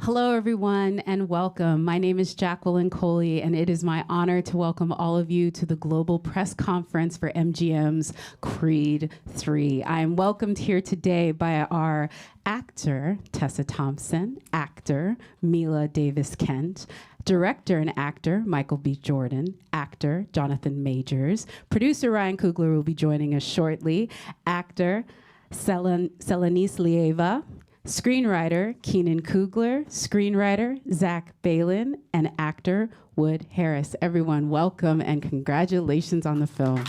Hello, everyone, and welcome. My name is Jacqueline Coley, and it is my honor to welcome all of you to the global press conference for MGM's Creed 3. I am welcomed here today by our actor, Tessa Thompson, actor, Mila Davis-Kent, director and actor, Michael B. Jordan, actor, Jonathan Majors, producer Ryan Coogler will be joining us shortly, actor, Selenice Lieva, screenwriter Keenan Coogler, screenwriter Zach Baylin, and actor Wood Harris. Everyone, welcome and congratulations on the film.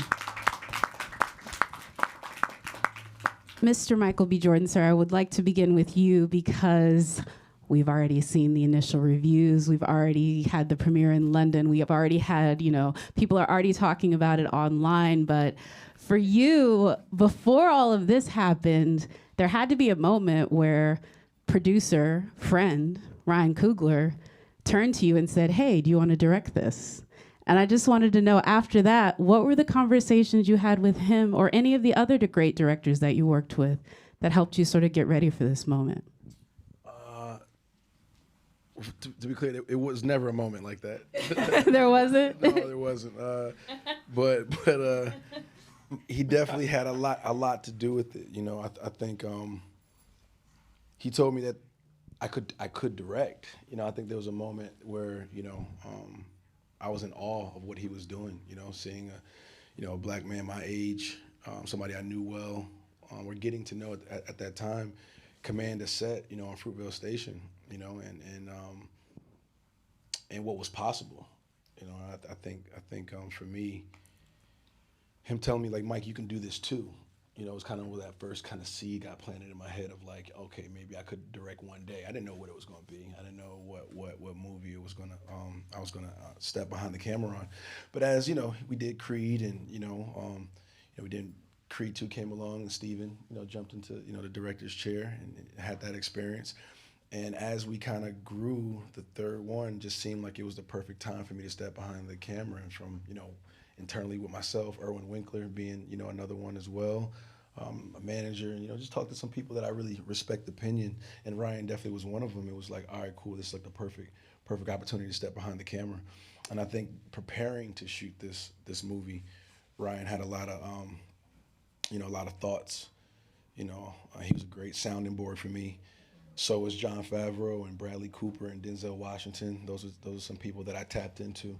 Mr. Michael B. Jordan, sir, I would like to begin with you because we've already seen the initial reviews. We've already had the premiere in London. We have already had, people are already talking about it online. But for you, before all of this happened, there had to be a moment where producer, friend, Ryan Coogler turned to you and said, hey, do you want to direct this? And I just wanted to know after that, what were the conversations you had with him or any of the other great directors that you worked with that helped you sort of get ready for this moment? To be clear, it was never a moment like that. There wasn't? No, there wasn't. But he definitely had a lot to do with it. I think he told me that I could direct. I think there was a moment where I was in awe of what he was doing. Seeing a black man my age, somebody I knew well, or getting to know at that time, command a set, on Fruitvale Station, and what was possible. I think for me, him telling me like, Mike, you can do this too. It was kind of where that first kind of seed got planted in my head of like, okay, maybe I could direct one day. I didn't know what it was going to be. I didn't know what movie it was gonna I was gonna step behind the camera on. But as we did Creed, and we did Creed 2 came along, and Steven jumped into the director's chair and had that experience. And as we kind of grew, the third one just seemed like it was the perfect time for me to step behind the camera, and from internally with myself, Erwin Winkler being another one as well, a manager, and just talk to some people that I really respect the opinion, and Ryan definitely was one of them. It was like, all right, cool, this is like the perfect opportunity to step behind the camera. And I think preparing to shoot this movie, Ryan had a lot of thoughts. He was a great sounding board for me. So was Jon Favreau and Bradley Cooper and Denzel Washington. Those are some people that I tapped into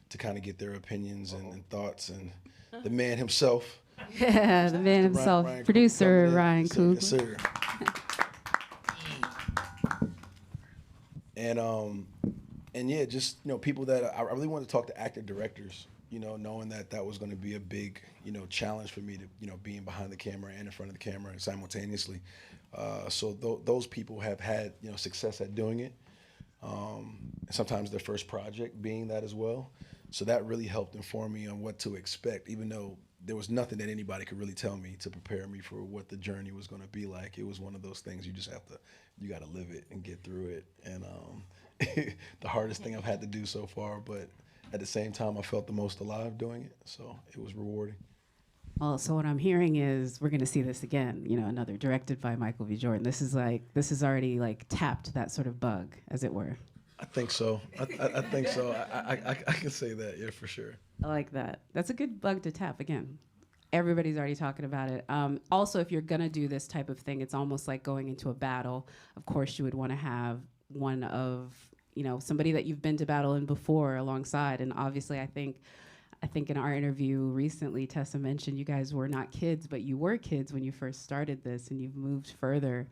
to kind of get their opinions and thoughts. And the man himself. Yeah, the man himself, Ryan producer Coogler. Ryan Coogler. Yes, sir. And yeah, just people that I really wanted to talk to actor directors. Knowing that was going to be a big challenge for me to being behind the camera and in front of the camera simultaneously. So those people have had success at doing it. Sometimes their first project being that as well. So that really helped inform me on what to expect, even though there was nothing that anybody could really tell me to prepare me for what the journey was going to be like. It was one of those things you got to live it and get through it. And the hardest thing I've had to do so far, but at the same time, I felt the most alive doing it. So it was rewarding. Well, so what I'm hearing is we're going to see this again, another directed by Michael B. Jordan. This is already like tapped that sort of bug, as it were. I think so. I think so. I can say that, yeah, for sure. I like that. That's a good bug to tap again. Everybody's already talking about it. Also, if you're going to do this type of thing, it's almost like going into a battle. Of course, you would want to have one of, somebody that you've been to battle in before alongside. And obviously, I think in our interview recently, Tessa mentioned you guys were not kids, but you were kids when you first started this, and you've moved further.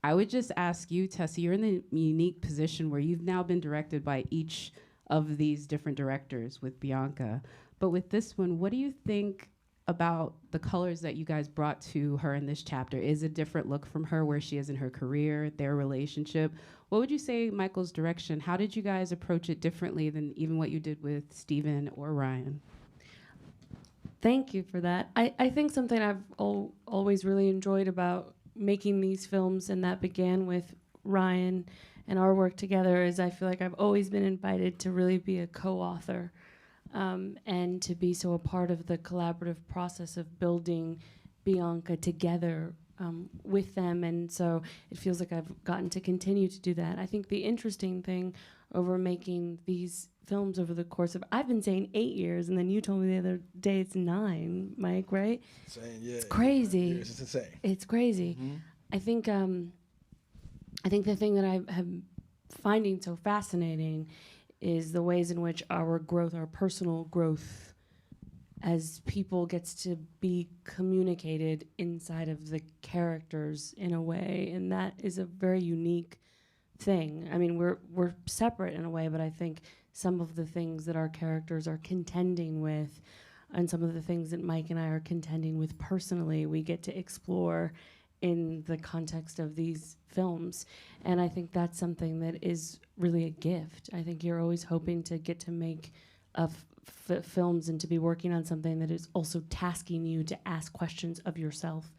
I would just ask you, Tessa, you're in the unique position where you've now been directed by each of these different directors with Bianca. But with this one, what do you think about the colors that you guys brought to her in this chapter? Is a different look from her where she is in her career, their relationship? What would you say, Michael's direction? How did you guys approach it differently than even what you did with Steven or Ryan? Thank you for that. I think something I've always really enjoyed about making these films, and that began with Ryan and our work together, is I feel like I've always been invited to really be a co-author and to be so a part of the collaborative process of building Bianca together with them, and so it feels like I've gotten to continue to do that. I think the interesting thing over making these films over the course of, I've been saying 8 years, and then you told me the other day it's 9, Mike, right? Saying, yeah, it's crazy. It's insane. It's crazy. Mm-hmm. I think the thing that I have finding so fascinating is the ways in which our growth, our personal growth as people, gets to be communicated inside of the characters in a way, and that is a very unique thing. I mean, we're separate in a way, but I think some of the things that our characters are contending with, and some of the things that Mike and I are contending with personally, we get to explore in the context of these films. And I think that's something that is really a gift. I think you're always hoping to get to make films and to be working on something that is also tasking you to ask questions of yourself.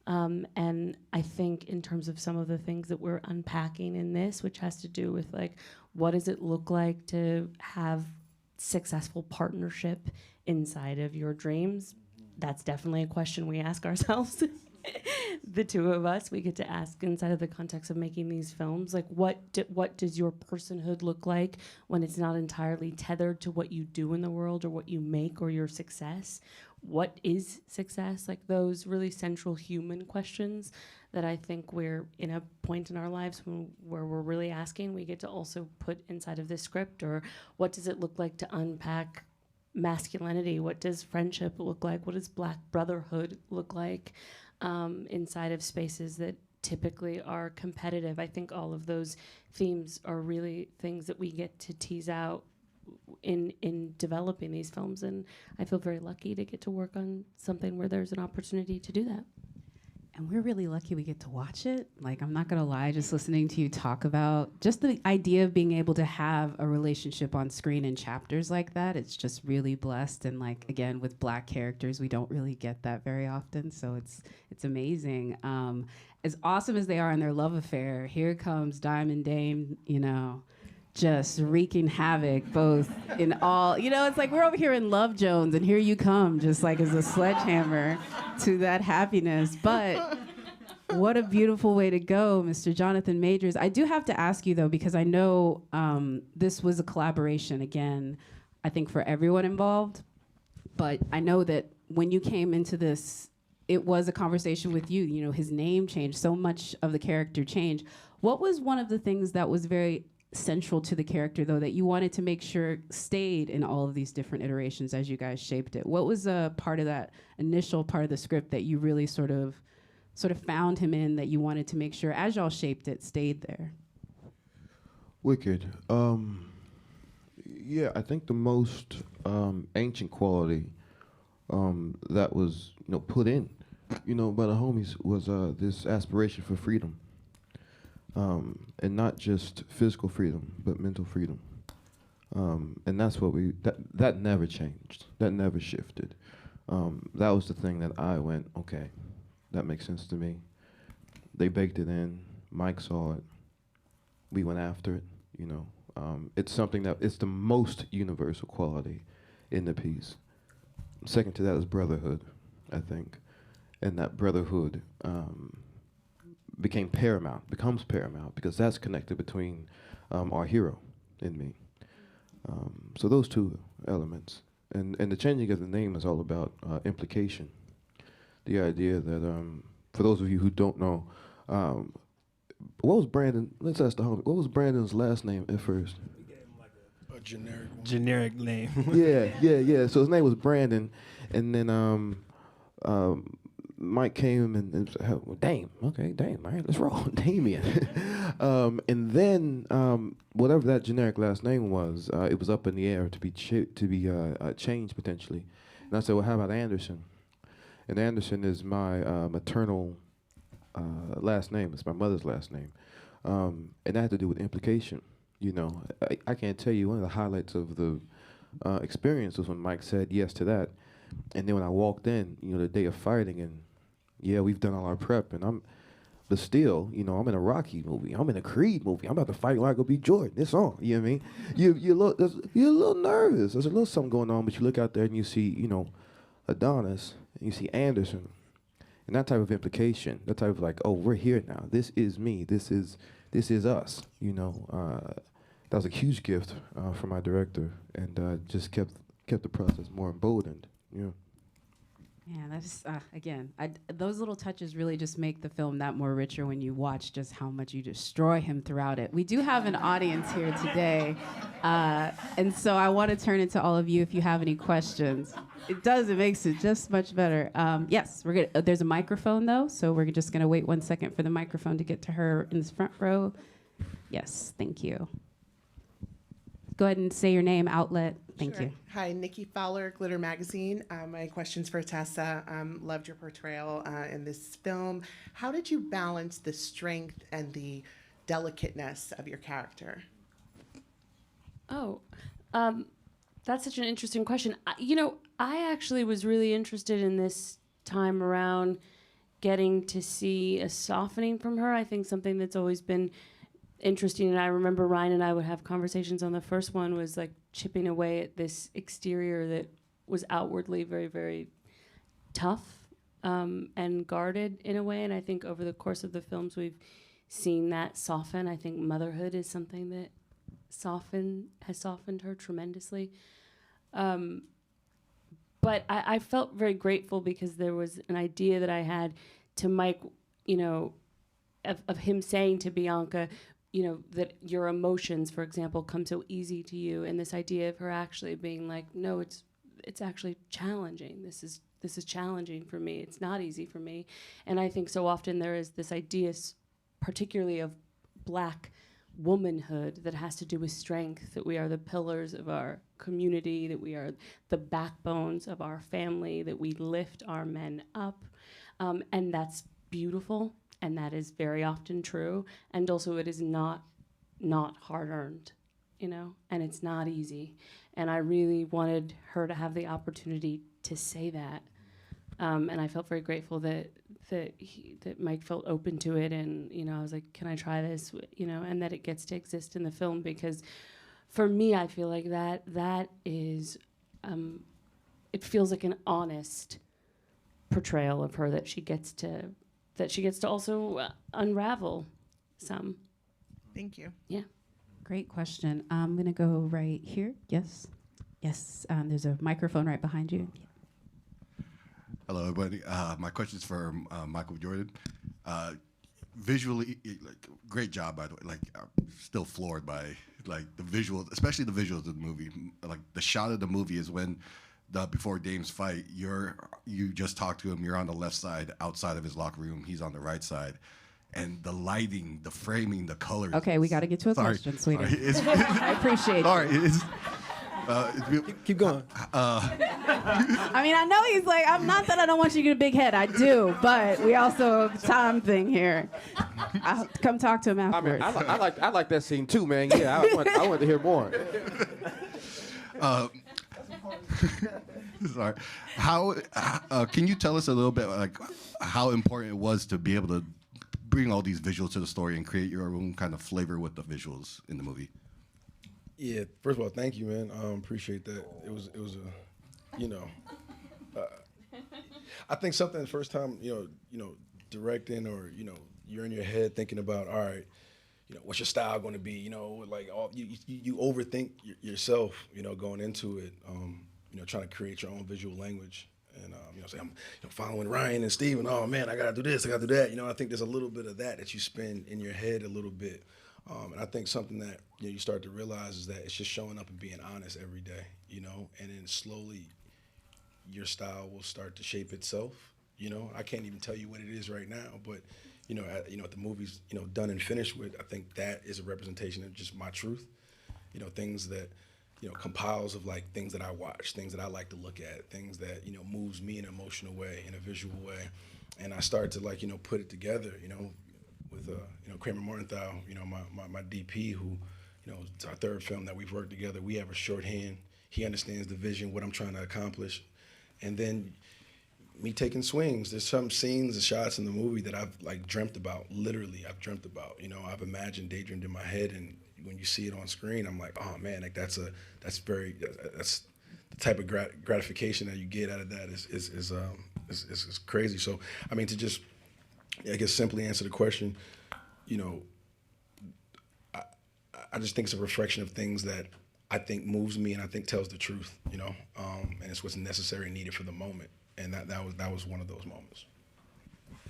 And I think in terms of some of the things that we're unpacking in this, which has to do with like, what does it look like to have successful partnership inside of your dreams? That's definitely a question we ask ourselves. The two of us, we get to ask inside of the context of making these films, like what does your personhood look like when it's not entirely tethered to what you do in the world or what you make or your success? What is success? Like those really central human questions that I think we're in a point in our lives where we're really asking. We get to also put inside of this script, or what does it look like to unpack masculinity? What does friendship look like? What does Black brotherhood look like? Inside of spaces that typically are competitive. I think all of those themes are really things that we get to tease out in developing these films, and I feel very lucky to get to work on something where there's an opportunity to do that. And we're really lucky we get to watch it. Like, I'm not gonna lie, just listening to you talk about just the idea of being able to have a relationship on screen in chapters like that, it's just really blessed. And like, again, with Black characters, we don't really get that very often. So it's amazing. As awesome as they are in their love affair, here comes Diamond Dame, you know, just wreaking havoc both in all, you know, it's like we're over here in Love Jones and here you come just like as a sledgehammer to that happiness. But what a beautiful way to go, Mr. Jonathan Majors. I do have to ask you though, because I know this was a collaboration again, I think for everyone involved, but I know that when you came into this, it was a conversation with you, you know, his name changed, so much of the character changed. What was one of the things that was very central to the character though that you wanted to make sure stayed in all of these different iterations as you guys shaped it? What was a part of that initial part of the script that you really sort of found him in, that you wanted to make sure as y'all shaped it stayed there? Wicked. Yeah, I think the most ancient quality that was, you know, put in, you know, by the homies was this aspiration for freedom. And not just physical freedom, but mental freedom. And that's what that never changed. That never shifted. That was the thing that I went, okay, that makes sense to me. They baked it in. Mike saw it. We went after it, you know. It's something that, it's the most universal quality in the piece. Second to that is brotherhood, I think. And that brotherhood, becomes paramount because that's connected between our hero and me. So those two elements. And the changing of the name is all about implication. The idea that, for those of you who don't know, what was Brandon, let's ask the homie, what was Brandon's last name at first? We gave him like a generic one. Generic name. Yeah. So his name was Brandon, and then Mike came and said, oh, well, Dame, okay, Dame, all right, let's roll, Damien. And then whatever that generic last name was, it was up in the air to be changed potentially. And I said, well, how about Anderson? And Anderson is my maternal last name. It's my mother's last name. And that had to do with implication. You know, I can't tell you, one of the highlights of the experience was when Mike said yes to that. And then when I walked in, you know, the day of fighting, and yeah, we've done all our prep, and but still, you know, I'm in a Rocky movie, I'm in a Creed movie, I'm about to fight Michael B. Jordan. It's on, you know what I mean? You're a little nervous. There's a little something going on, but you look out there and you see, you know, Adonis, and you see Anderson, and that type of implication, that type of like, oh, we're here now. This is me. This is us. You know, that was a huge gift from my director, and just kept the process more emboldened. Yeah. Yeah, that's again, those little touches really just make the film that more richer when you watch just how much you destroy him throughout it. We do have an audience here today, and so I want to turn it to all of you if you have any questions. It makes it just much better. Yes, we're gonna. There's a microphone though, so we're just gonna wait 1 second for the microphone to get to her in this front row. Yes, thank you. Go ahead and say your name, outlet. Thank you. Hi, Nikki Fowler, Glitter Magazine. My question's for Tessa. Loved your portrayal in this film. How did you balance the strength and the delicateness of your character? Oh, that's such an interesting question. I actually was really interested in this time around getting to see a softening from her. I think something that's always been interesting, and I remember Ryan and I would have conversations on the first one, was like chipping away at this exterior that was outwardly very, very tough and guarded in a way. And I think over the course of the films we've seen that soften. I think motherhood is something that has softened her tremendously. But I felt very grateful because there was an idea that I had to Mike, of him saying to Bianca, that your emotions, for example, come so easy to you, and this idea of her actually being like, no, it's actually challenging. This is challenging for me. It's not easy for me. And I think so often there is this idea, particularly of Black womanhood, that has to do with strength, that we are the pillars of our community, that we are the backbones of our family, that we lift our men up. And that's beautiful. And that is very often true. And also it is not hard-earned, and it's not easy. And I really wanted her to have the opportunity to say that. And I felt very grateful that Mike felt open to it. And, I was like, can I try this? And that it gets to exist in the film, because for me, I feel like that is, it feels like an honest portrayal of her that she gets to also unravel some. Thank you. Yeah. Great question. I'm going to go right here. Yes. Yes. There's a microphone right behind you. Hello, everybody. My question is for Michael Jordan. Visually, great job, by the way. I'm still floored by the visuals, especially the visuals of the movie. Like the shot of the movie is when before Dame's fight, you just talked to him. You're on the left side, outside of his locker room. He's on the right side, and the lighting, the framing, the colors. Okay, we got to get to a question, sweetie. I appreciate it. Sorry, Keep going. I know he's like, I'm not that I don't want you to get a big head. I do, but we also have a time thing here. I'll come talk to him afterwards. I like that scene too, man. Yeah, I want to hear more. Sorry. How can you tell us a little bit how important it was to be able to bring all these visuals to the story and create your own kind of flavor with the visuals in the movie? Yeah, first of all, thank you, man. Appreciate that. It was I think something the first time, directing, or, you're in your head thinking about, all right, what's your style going to be? You overthink yourself, going into it, trying to create your own visual language. And, say I'm following Ryan and Steven. Oh, man, I got to do this, I got to do that. I think there's a little bit of that you spin in your head a little bit. And I think something that you start to realize is that it's just showing up and being honest every day, and then slowly your style will start to shape itself. I can't even tell you what it is right now, but at the movie's done and finished with, I think that is a representation of just my truth. Things that compiles of things that I watch, things that I like to look at, things that moves me in an emotional way, in a visual way, and I start to put it together. With Kramer Morgenthau, my DP, who it's our third film that we've worked together. We have a shorthand. He understands the vision, what I'm trying to accomplish, and then me taking swings. There's some scenes and shots in the movie that I've dreamt about. Literally, I've dreamt about. I've imagined, daydreamed in my head, and when you see it on screen, I'm like, oh man, that's type of gratification that you get out of that is crazy. So I mean, to just, I guess, simply answer the question, you know, I just think it's a reflection of things that I think moves me and I think tells the truth, you know, and it's what's necessary and needed for the moment. And that was one of those moments.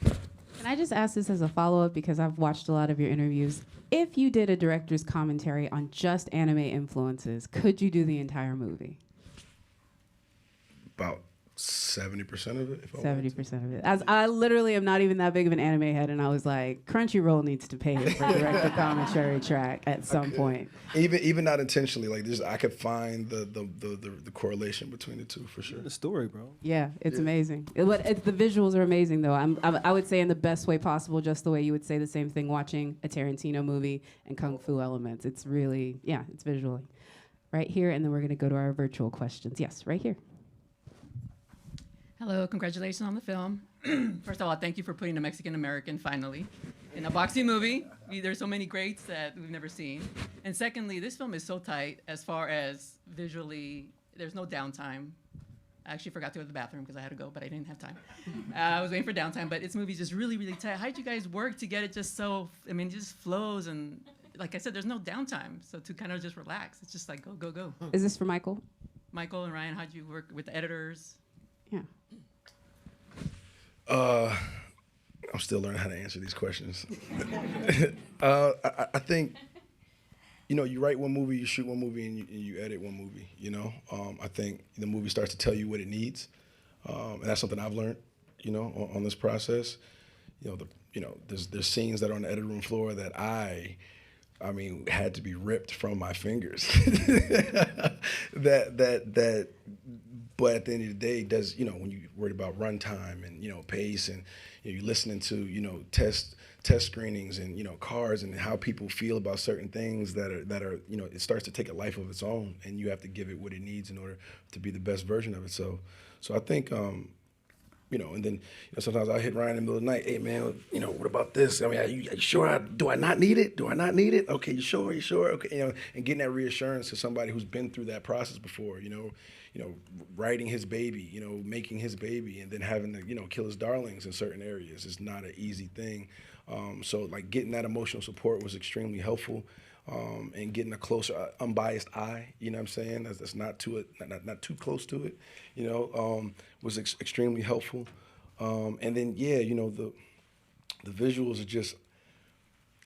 Can I just ask this as a follow-up, because I've watched a lot of your interviews. If you did a director's commentary on just anime influences, could you do the entire movie? About 70% of it. 70% of it. As I literally am not even that big of an anime head, and I was like, Crunchyroll needs to pay for director commentary track at some point. Even not intentionally, like this, I could find the correlation between the two for sure. The story, bro. Yeah, it's amazing. The visuals are amazing, though. I would say in the best way possible, just the way you would say the same thing watching a Tarantino movie and Kung Fu elements. It's really, yeah, it's visually. Right here, and then we're going to go to our virtual questions. Yes, right here. Hello, congratulations on the film. First of all, thank you for putting a Mexican-American finally in a boxing movie. There's so many greats that we've never seen. And secondly, this film is so tight as far as visually, there's no downtime. I actually forgot to go to the bathroom because I had to go, but I didn't have time. I was waiting for downtime, but this movie's just really, really tight. How did you guys work to get it just so, I mean, it just flows, and like I said, there's no downtime. So to kind of just relax, it's just like go, go, go. Is this for Michael? Michael and Ryan, how'd you work with the editors? Yeah. I'm still learning how to answer these questions. I think, you know, you write one movie, you shoot one movie, and you edit one movie, you know? I think the movie starts to tell you what it needs. And that's something I've learned, you know, on this process. You know, there's scenes that are on the editing room floor that I mean, had to be ripped from my fingers. But at the end of the day, does, you know, when you're worried about runtime and, you know, pace, and you're listening to, you know, test screenings and, you know, cars and how people feel about certain things that are, you know, it starts to take a life of its own, and you have to give it what it needs in order to be the best version of it. So I think, you know, and then, you know, sometimes I hit Ryan in the middle of the night. Hey, man, you know, what about this? I mean, are you sure? Do I not need it? Do I not need it? Okay, you sure? Okay, you know, and getting that reassurance to somebody who's been through that process before. You know, writing his baby, you know, making his baby, and then having to, you know, kill his darlings in certain areas is not an easy thing. So like getting that emotional support was extremely helpful. And getting a closer, unbiased eye, you know what I'm saying? That's not too close to it, you know, was extremely helpful. And then, yeah, you know, the visuals are just,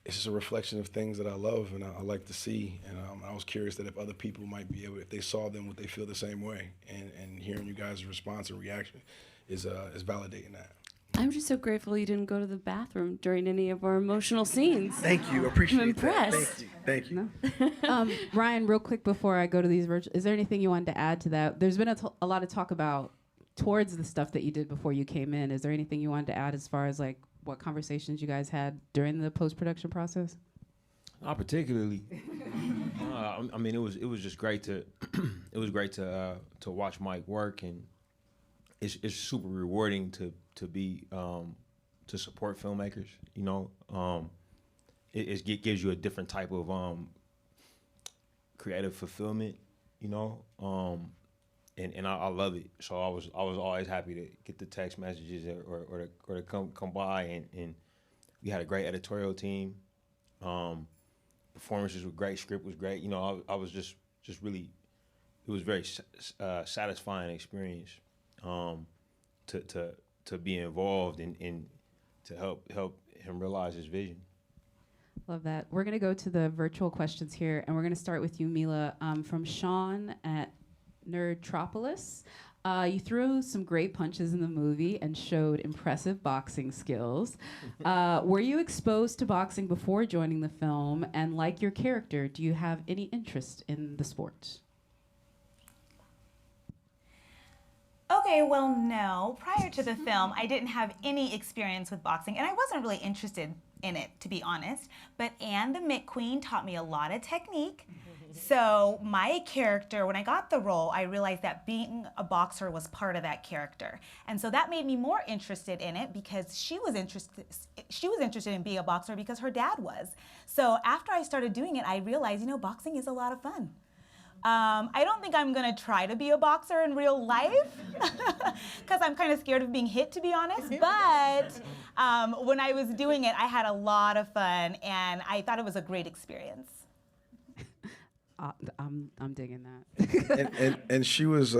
it's just a reflection of things that I love and I like to see. And I was curious that if other people might be able, if they saw them, would they feel the same way? And hearing you guys' response and reaction is validating that. I'm just so grateful you didn't go to the bathroom during any of our emotional scenes. Thank you. Appreciate I'm impressed. That. Thank you. No. Ryan, real quick before I go to these virtual, is there anything you wanted to add to that? There's been a lot of talk about towards the stuff that you did before you came in. Is there anything you wanted to add as far as like what conversations you guys had during the post-production process? Not particularly. I mean, it was just great to to watch Mike work, and it's super rewarding to be to support filmmakers. You know, it gives you a different type of creative fulfillment. You know, and I love it. So I was always happy to get the text messages or to come by, and we had a great editorial team. Performances were great, script was great. You know, I was just really, it was very satisfying experience to be involved and to help him realize his vision. Love that. We're going to go to the virtual questions here, and we're going to start with you, Mila, from Sean at Nerdtropolis. You threw some great punches in the movie and showed impressive boxing skills. Were you exposed to boxing before joining the film? And like your character, do you have any interest in the sport? Okay, well, no. Prior to the film, I didn't have any experience with boxing, and I wasn't really interested in it, to be honest. But Anne the Mitt Queen taught me a lot of technique. So my character, when I got the role, I realized that being a boxer was part of that character. And so that made me more interested in it because she was interested in being a boxer because her dad was. So after I started doing it, I realized, you know, boxing is a lot of fun. I don't think I'm gonna try to be a boxer in real life because I'm kind of scared of being hit, to be honest. But when I was doing it, I had a lot of fun, and I thought it was a great experience. I'm digging that. and she was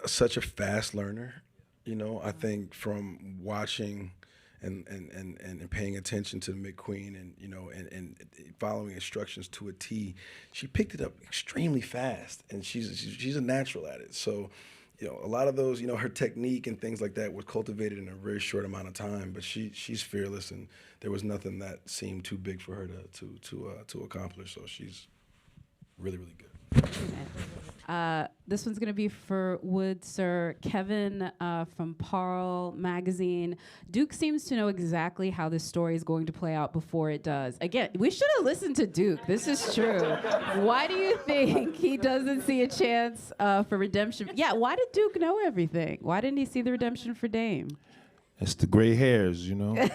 such a fast learner. You know, I think from watching and paying attention to McQueen and, you know, and following instructions to a T, she picked it up extremely fast, and she's a natural at it. So, you know, a lot of those, you know, her technique and things like that was cultivated in a very short amount of time, but she's fearless, and there was nothing that seemed too big for her to accomplish. So she's really, really good. This one's going to be for Wood Sir. Kevin from Parle Magazine. Duke seems to know exactly how this story is going to play out before it does. Again, we should have listened to Duke. This is true. Why do you think he doesn't see a chance for redemption? Yeah, why did Duke know everything? Why didn't he see the redemption for Dame? It's the gray hairs, you know.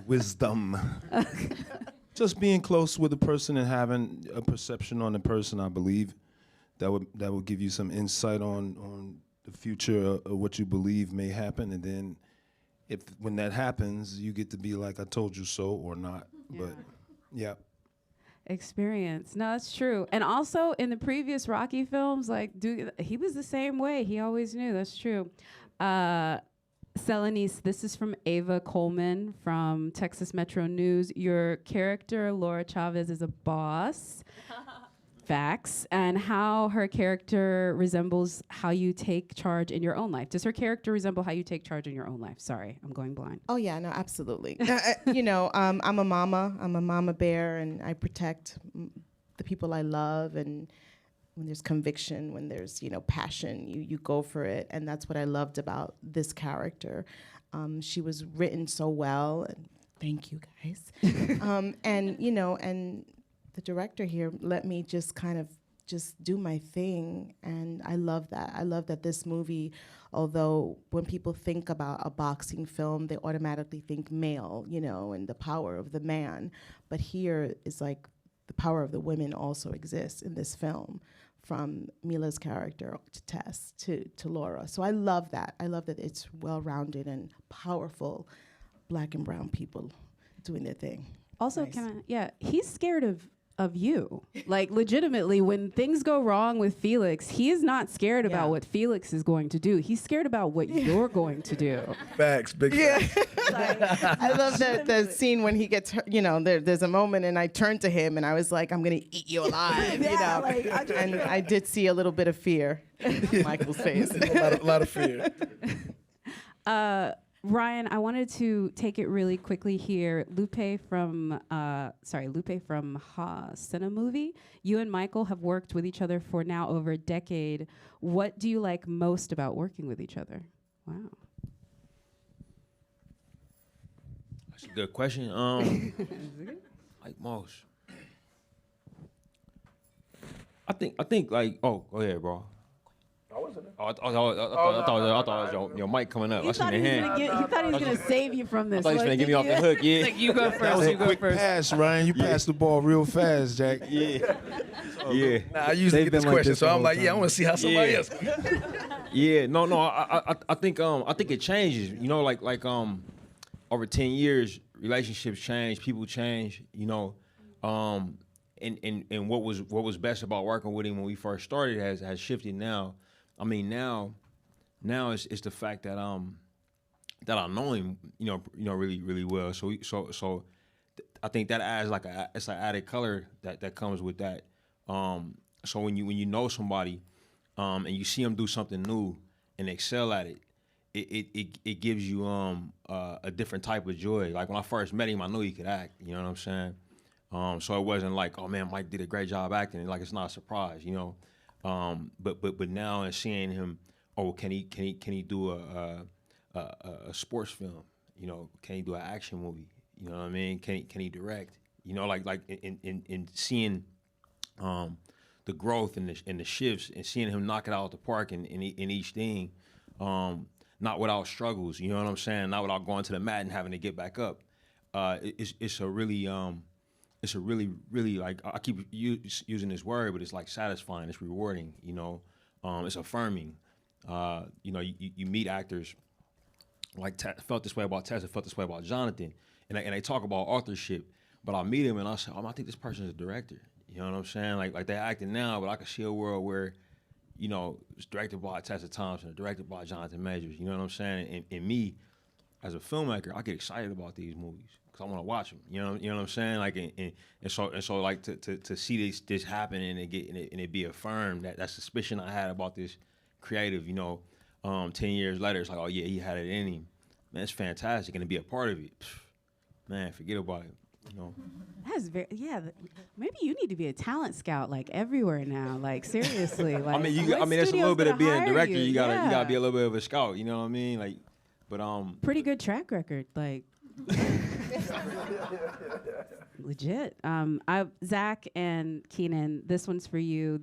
Wisdom. Just being close with a person and having a perception on the person, I believe, that would give you some insight on the future of what you believe may happen, and then when that happens, you get to be like, I told you so, or not. Yeah. But yeah. Experience. No, that's true. And also in the previous Rocky films, like Duke, he was the same way. He always knew. That's true. Selenice, this is from Ava Coleman from Texas Metro News. Your character, Laura Chavez, is a boss. Facts. And how her character resembles how you take charge in your own life. Does her character resemble how you take charge in your own life? Sorry, I'm going blind. Oh, yeah, no, absolutely. You know, I'm a mama. I'm a mama bear, and I protect the people I love, and when there's conviction, when there's, you know, passion, you go for it. And that's what I loved about this character. She was written so well, and thank you guys. And, you know, and the director here let me just kind of just do my thing. And I love that. I love that this movie, although when people think about a boxing film, they automatically think male, you know, and the power of the man. But here is like the power of the women also exists in this film, from Mila's character to Tess to Laura. So I love that. I love that it's well-rounded and powerful black and brown people doing their thing. Also, Nice. he's scared of you. Like, legitimately, when things go wrong with Felix, he is not scared about what Felix is going to do. He's scared about what you're going to do. Facts, big facts. I love the scene when he gets, you know, there's a moment and I turned to him and I was like, I'm going to eat you alive, you know. Like, and I did see a little bit of fear in Michael's face. a lot of fear. Ryan, I wanted to take it really quickly here. Lupe from Ha Cinema Movie. You and Michael have worked with each other for now over a decade. What do you like most about working with each other? Wow. That's a good question. Like most. I think like, oh, go ahead, bro. I thought it was your mic coming up. I seen the hand. He thought he was going to save you from this. I thought he was going to get me off the hook, yeah. Like, you go first. That was a quick pass, Ryan. You passed the ball real fast, Jack. Yeah. Yeah. Nah, I usually get this like question, this so the I'm whole like, time. yeah, I want to see how somebody else. Yeah, no, I think it changes. You know, like over 10 years, relationships change, people change. You know, and what was best about working with him when we first started has shifted now. I mean, now it's the fact that I know him, you know, really, really well. So I think that adds it's an added color that comes with that. So when you know somebody, and you see them do something new and excel at it, it gives you a different type of joy. Like when I first met him, I knew he could act. You know what I'm saying? So it wasn't like, oh man, Mike did a great job acting. Like it's not a surprise, you know. But now and seeing him, oh, can he do a sports film? You know, can he do an action movie? You know what I mean? Can he direct? You know, like in seeing the growth and the shifts and seeing him knock it out of the park in each thing, not without struggles. You know what I'm saying? Not without going to the mat and having to get back up. It's a really it's a really, really, like, I keep using this word, but it's like satisfying, it's rewarding, you know, it's affirming. You know, you meet actors like felt this way about Tessa, felt this way about Jonathan, and they talk about authorship, but I meet him and I say, I think this person's a director. You know what I'm saying? Like they're acting now, but I can see a world where, you know, it's directed by Tessa Thompson, directed by Jonathan Majors. You know what I'm saying? And me, as a filmmaker, I get excited about these movies because I want to watch them. You know what I'm saying? Like and so like to see this happen and it be affirmed, that suspicion I had about this creative, you know, 10 years later, it's like, oh yeah, he had it in him. Man, it's fantastic, and to be a part of it, man, forget about it. You know. That's maybe you need to be a talent scout like everywhere now. Like seriously, like I mean, it's a little bit of being a director. You gotta be a little bit of a scout. You know what I mean? Like, but pretty good track record, like. Legit. Zach and Keenan, this one's for you.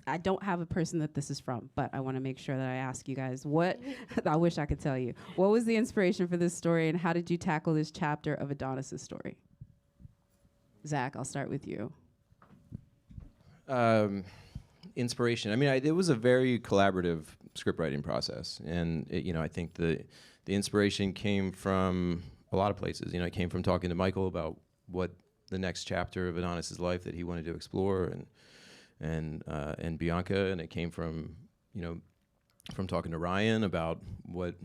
I don't have a person that this is from, but I want to make sure that I ask you guys what. I wish I could tell you. What was the inspiration for this story, and how did you tackle this chapter of Adonis' story? Zach, I'll start with you. Inspiration. I mean, it was a very collaborative scriptwriting process, and I think the inspiration came from a lot of places. You know, it came from talking to Michael about what the next chapter of Adonis' life that he wanted to explore, and Bianca, and it came from from talking to Ryan about what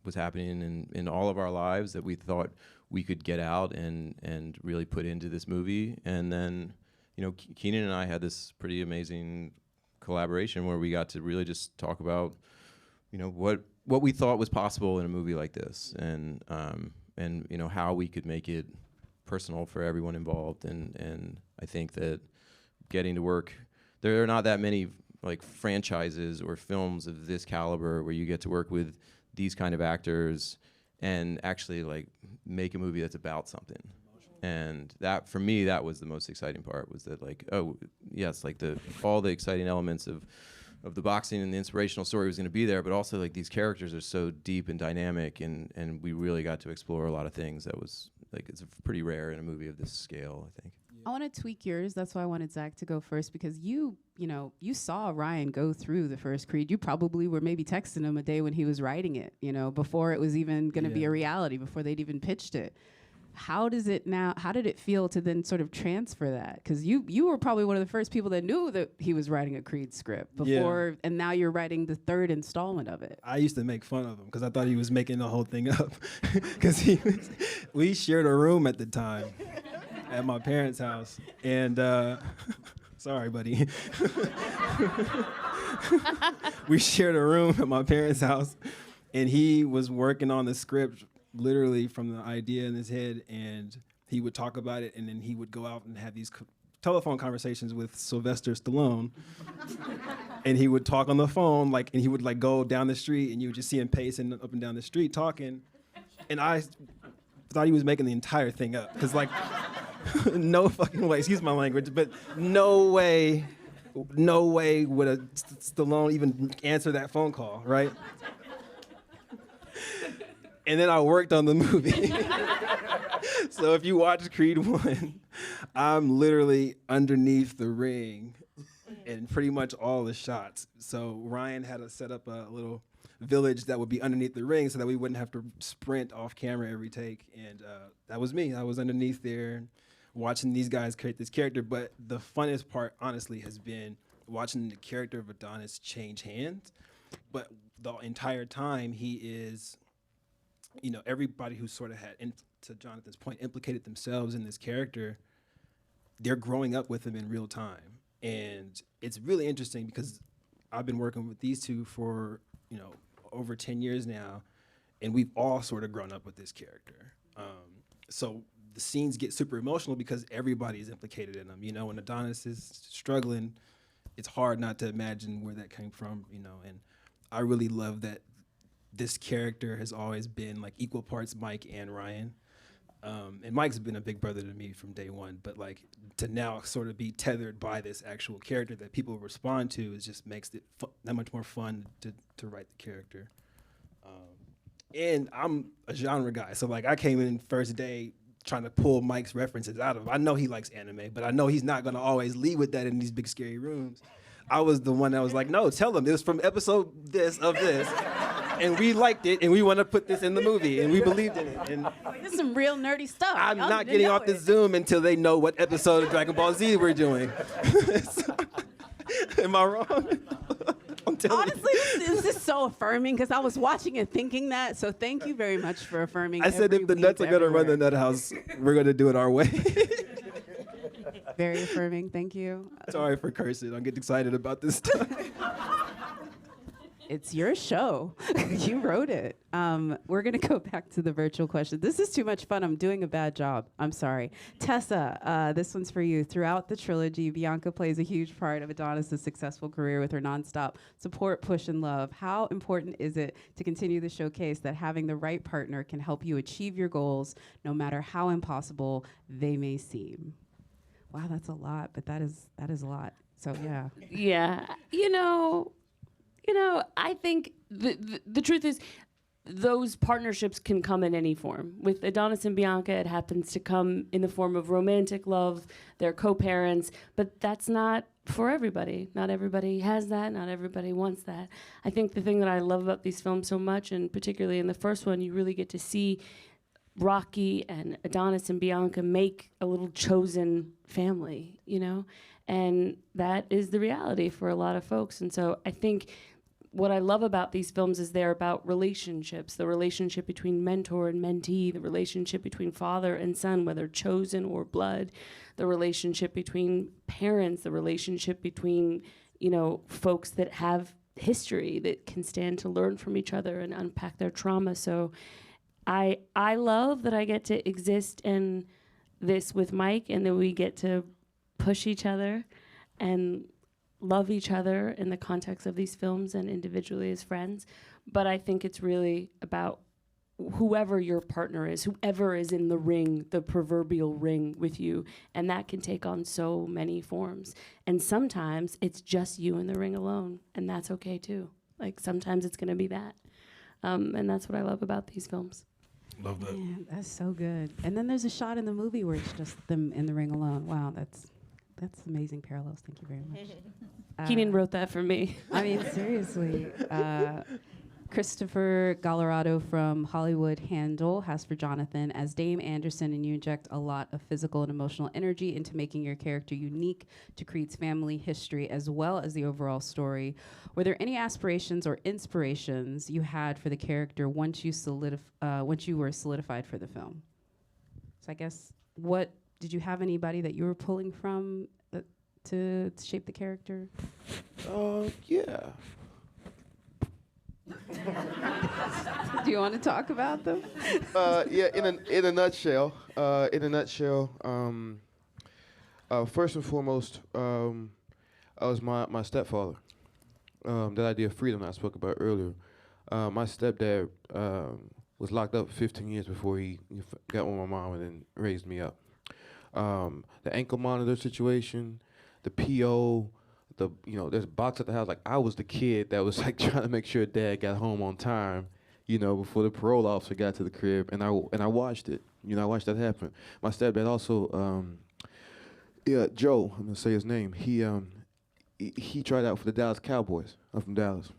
was happening in all of our lives that we thought we could get out and really put into this movie. And then Keenan and I had this pretty amazing collaboration where we got to really just talk about what we thought was possible in a movie like this, and how we could make it personal for everyone involved. And I think that getting to work, there are not that many like franchises or films of this caliber where you get to work with these kind of actors and actually like make a movie that's about something. And that, for me, that was the most exciting part, was that like, oh yes, like all the exciting elements of the boxing and the inspirational story was going to be there, but also like these characters are so deep and dynamic, and we really got to explore a lot of things that was like, it's pretty rare in a movie of this scale, I think. I want to tweak yours. That's why I wanted Zach to go first, because you saw Ryan go through the first Creed. You probably were maybe texting him a day when he was writing it, before it was even going to be a reality, before they'd even pitched it. How did it feel to then sort of transfer that? Because you were probably one of the first people that knew that he was writing a Creed script before, and now you're writing the third installment of it. I used to make fun of him because I thought he was making the whole thing up. Because we shared a room at the time at my parents' house, and sorry, buddy. We shared a room at my parents' house, and he was working on the script literally from the idea in his head, and he would talk about it, and then he would go out and have these telephone conversations with Sylvester Stallone. And he would talk on the phone, and he would go down the street, and you would just see him pacing up and down the street talking. And I thought he was making the entire thing up, because no fucking way, excuse my language, but no way would a Stallone even answer that phone call, right? And then I worked on the movie. So if you watch Creed 1, I'm literally underneath the ring in pretty much all the shots. So Ryan had to set up a little village that would be underneath the ring so that we wouldn't have to sprint off camera every take. And that was me. I was underneath there watching these guys create this character. But the funnest part, honestly, has been watching the character of Adonis change hands. But the entire time he is... everybody who sort of had, and to Jonathan's point, implicated themselves in this character, they're growing up with him in real time. And it's really interesting because I've been working with these two for, over 10 years now, and we've all sort of grown up with this character. So the scenes get super emotional because everybody's implicated in them. When Adonis is struggling, it's hard not to imagine where that came from, and I really love that this character has always been equal parts Mike and Ryan. And Mike's been a big brother to me from day one, but to now sort of be tethered by this actual character that people respond to, it just makes it that much more fun to write the character. And I'm a genre guy, so I came in first day trying to pull Mike's references out of him. I know he likes anime, but I know he's not gonna always lead with that in these big scary rooms. I was the one that was like, no, tell him it was from episode this of this. And we liked it, and we want to put this in the movie, and we believed in it. And This is some real nerdy stuff. I'm Y'all not need to getting know off the it. Zoom until they know what episode of Dragon Ball Z we're doing. Am I wrong? I'm telling Honestly, this is so affirming because I was watching and thinking that. So thank you very much for affirming. I said if the nuts are gonna run the nut house, we're gonna do it our way. Very affirming. Thank you. Sorry for cursing. I get excited about this stuff. It's your show. You wrote it. We're going to go back to the virtual question. This is too much fun. I'm doing a bad job. I'm sorry. Tessa, this one's for you. Throughout the trilogy, Bianca plays a huge part of Adonis' successful career with her nonstop support, push, and love. How important is it to continue the showcase that having the right partner can help you achieve your goals, no matter how impossible they may seem? Wow, that's a lot, but that is a lot. So, yeah. Yeah. I think the truth is those partnerships can come in any form. With Adonis and Bianca, it happens to come in the form of romantic love. They're co-parents, but that's not for everybody. Not everybody has that. Not everybody wants that. I think the thing that I love about these films so much, and particularly in the first one, you really get to see Rocky and Adonis and Bianca make a little chosen family, and that is the reality for a lot of folks. And so I think what I love about these films is they're about relationships, the relationship between mentor and mentee, the relationship between father and son, whether chosen or blood, the relationship between parents, the relationship between, folks that have history that can stand to learn from each other and unpack their trauma. So I love that I get to exist in this with Mike, and that we get to push each other and love each other in the context of these films and individually as friends. But I think it's really about whoever your partner is, whoever is in the ring, the proverbial ring with you. And that can take on so many forms. And sometimes it's just you in the ring alone. And that's okay too. Like sometimes it's going to be that. And that's what I love about these films. Love that. Man, that's so good. And then there's a shot in the movie where it's just them in the ring alone. Wow, that's amazing parallels. Thank you very much. Keenan wrote that for me. I mean, seriously. Christopher Gallarado from Hollywood Handle has for Jonathan, as Dame Anderson and you inject a lot of physical and emotional energy into making your character unique to Creed's family history as well as the overall story. Were there any aspirations or inspirations you had for the character once you were solidified for the film? So I guess, did you have anybody that you were pulling from to shape the character? Yeah. Do you want to talk about them? Yeah. In a nutshell. First and foremost, I was my stepfather. That idea of freedom that I spoke about earlier. My stepdad was locked up 15 years before he got with my mom and then raised me up. The ankle monitor situation, the PO, there's a box at the house. Like I was the kid that was like trying to make sure Dad got home on time, before the parole officer got to the crib, and I watched it. I watched that happen. My stepdad also, Joe, I'm gonna say his name. He tried out for the Dallas Cowboys. I'm from Dallas.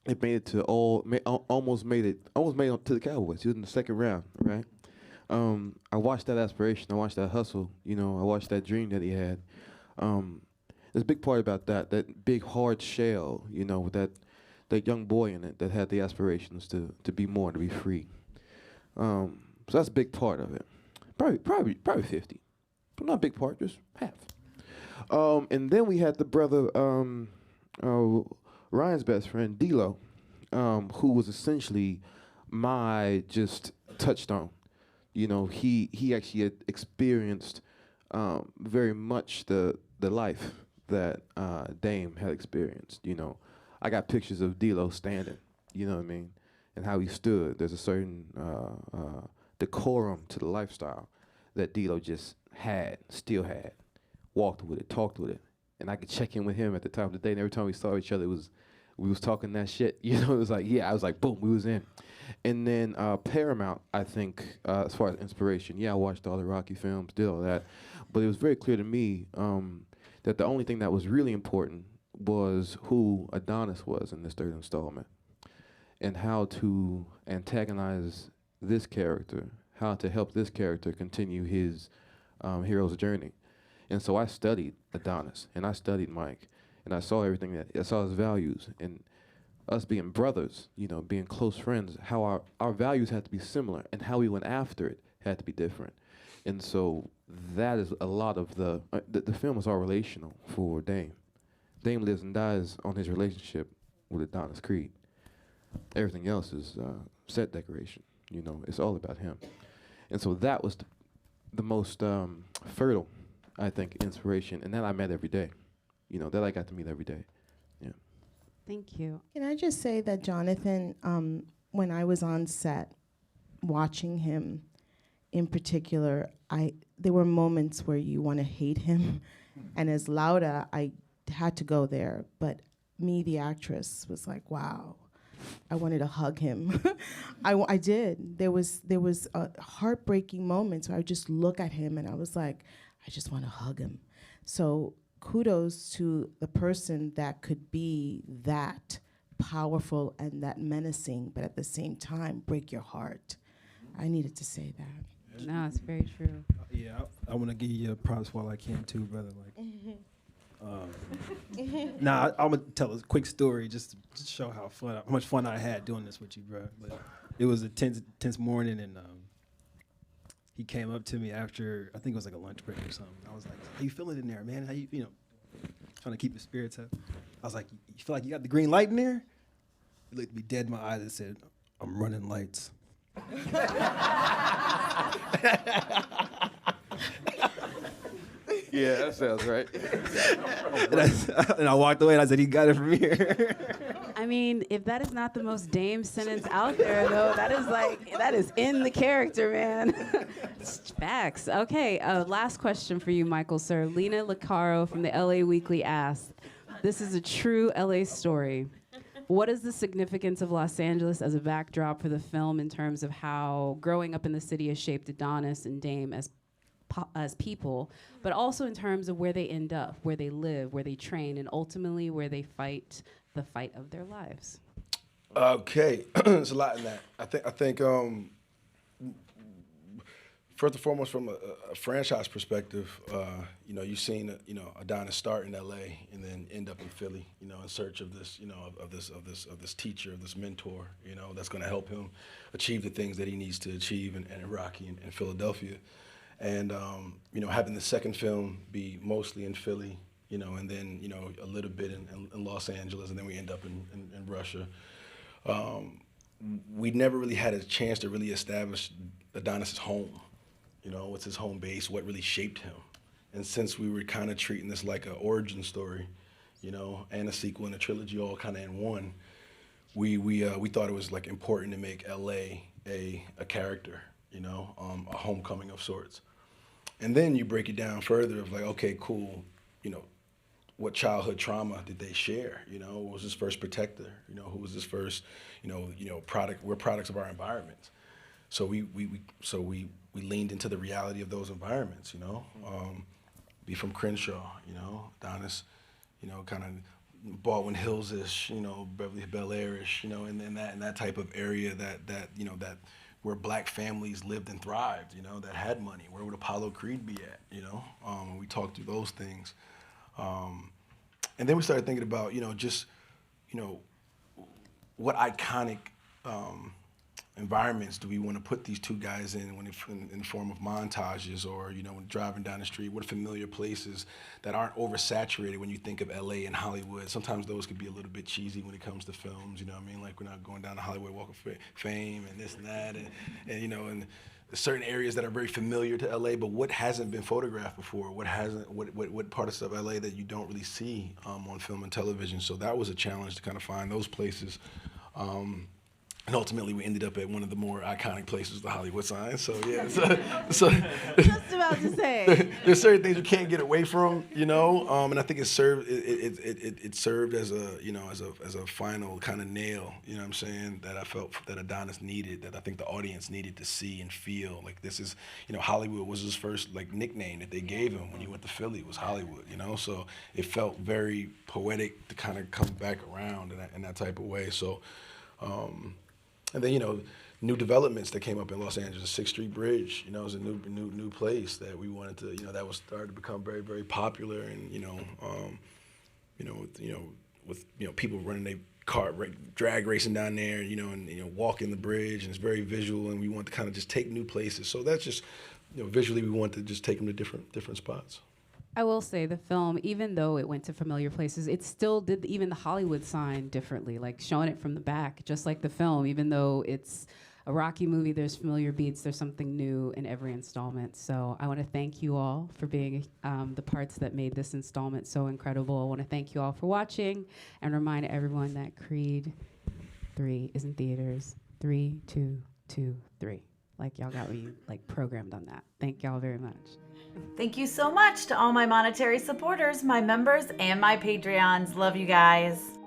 It made it to almost made it to the Cowboys. He was in the second round, right? I watched that aspiration. I watched that hustle. I watched that dream that he had. There's a big part about that big hard shell, with that young boy in it that had the aspirations to be more, to be free. So that's a big part of it. Probably 50. But not a big part, just half. And then we had the brother, Ryan's best friend, D-Lo, who was essentially my just touchstone. He actually had experienced very much the life that Dame had experienced. I got pictures of D-Lo standing, you know what I mean, and how he stood. There's a certain decorum to the lifestyle that D-Lo just still had, walked with it, talked with it. And I could check in with him at the time of the day, and every time we saw each other, it was we was talking that shit. You know, it was like, yeah, I was like, boom, we was in. And then Paramount, I think, as far as inspiration, yeah, I watched all the Rocky films, did all that, but it was very clear to me that the only thing that was really important was who Adonis was in this third installment, and how to antagonize this character, how to help this character continue his hero's journey. And so I studied Adonis, and I studied Mike, and I saw everything I saw his values, and us being brothers, you know, being close friends, how our values had to be similar, and how we went after it had to be different. And so that is a lot of the film is all relational for Dame. Dame lives and dies on his relationship with Adonis Creed. Everything else is set decoration. You know, it's all about him. And so that was the most fertile, I think, inspiration, and that I met every day. You know, that I got to meet every day. Yeah. Thank you. Can I just say that Jonathan, when I was on set, watching him in particular, there were moments where you want to hate him, and as Lauda, I had to go there, but me, the actress, was like, wow, I wanted to hug him. I did. There was a heartbreaking moments where I would just look at him and I was like, I just want to hug him. So kudos to the person that could be that powerful and that menacing, but at the same time, break your heart. I needed to say that. No, it's very true. Yeah, I want to give you props while I can too, brother. Like, nah, I'm gonna tell a quick story just to show how much fun I had doing this with you, bro. But it was a tense morning, and he came up to me after, I think it was like a lunch break or something. I was like, "How you feeling in there, man? How you know, trying to keep the spirits up?" I was like, "You feel like you got the green light in there?" He looked me dead in my eyes and said, "I'm running lights." Yeah, that sounds right. and I walked away and I said, "He got it from here." I mean, if that is not the most Dame sentence out there, though, that is in the character, man. Facts. Okay, last question for you, Michael, sir. Lena Licaro from the LA Weekly asked, this is a true LA story. What is the significance of Los Angeles as a backdrop for the film in terms of how growing up in the city has shaped Adonis and Dame as people, but also in terms of where they end up, where they live, where they train, and ultimately where they fight the fight of their lives? Okay, there's a lot in that. I think first and foremost, from a franchise perspective, you know, you've seen Adonis start in L.A. and then end up in Philly, you know, in search of this, you know, of this teacher, of this mentor, you know, that's going to help him achieve the things that he needs to achieve in Rocky and Philadelphia. And, you know, having the second film be mostly in Philly, you know, and then, you know, a little bit in Los Angeles, and then we end up in Russia. We never really had a chance to really establish Adonis's home. You know, what's his home base, what really shaped him. And since we were kind of treating this like an origin story, you know, and a sequel and a trilogy all kind of in one, we thought it was like important to make LA a character, you know, a homecoming of sorts. And then you break it down further of like, okay, cool, you know, what childhood trauma did they share? You know, who was his first protector? You know, who was his first, you know, product? We're products of our environments. So we leaned into the reality of those environments. You know, be from Crenshaw. You know, Adonis. You know, kind of Baldwin Hills-ish. You know, Beverly Bel Air-ish. You know, in that type of area that you know that. Where black families lived and thrived, you know, that had money. Where would Apollo Creed be at, you know? We talked through those things. And then we started thinking about, you know, just, you know, what iconic environments do we want to put these two guys in when in form of montages, or, you know, when driving down the street, what familiar places that aren't oversaturated when you think of LA and Hollywood. Sometimes those could be a little bit cheesy when it comes to films, you know what I mean? Like, we're not going down the Hollywood Walk of Fame and this and that, and you know, and certain areas that are very familiar to LA, but what hasn't been photographed before? What parts of LA that you don't really see on film and television? So that was a challenge to kind of find those places. And ultimately, we ended up at one of the more iconic places, the Hollywood sign. So yeah, so Just about to say. there's certain things you can't get away from, you know. And I think it served as a, you know, as a final kind of nail, you know what I'm saying, that I felt that Adonis needed, that I think the audience needed to see and feel. Like, this is, you know, Hollywood was his first like nickname that they gave him when he went to Philly, was Hollywood, you know. So it felt very poetic to kind of come back around in that type of way. So. And then, you know, new developments that came up in Los Angeles, 6th Street Bridge, you know, is a new place that we wanted to, you know, that was started to become very, very popular, and with people running their car, drag racing down there, you know, and walking the bridge, and it's very visual, and we want to kind of just take new places. So that's just, you know, visually we want to just take them to different spots. I will say the film, even though it went to familiar places, it still did even the Hollywood sign differently, like showing it from the back, just like the film. Even though it's a Rocky movie, there's familiar beats, there's something new in every installment. So I want to thank you all for being the parts that made this installment so incredible. I want to thank you all for watching and remind everyone that Creed 3 is in theaters. 3, 2, 2, 3. Like, y'all got me like programmed on that. Thank y'all very much. Thank you so much to all my monetary supporters, my members, and my Patreons. Love you guys.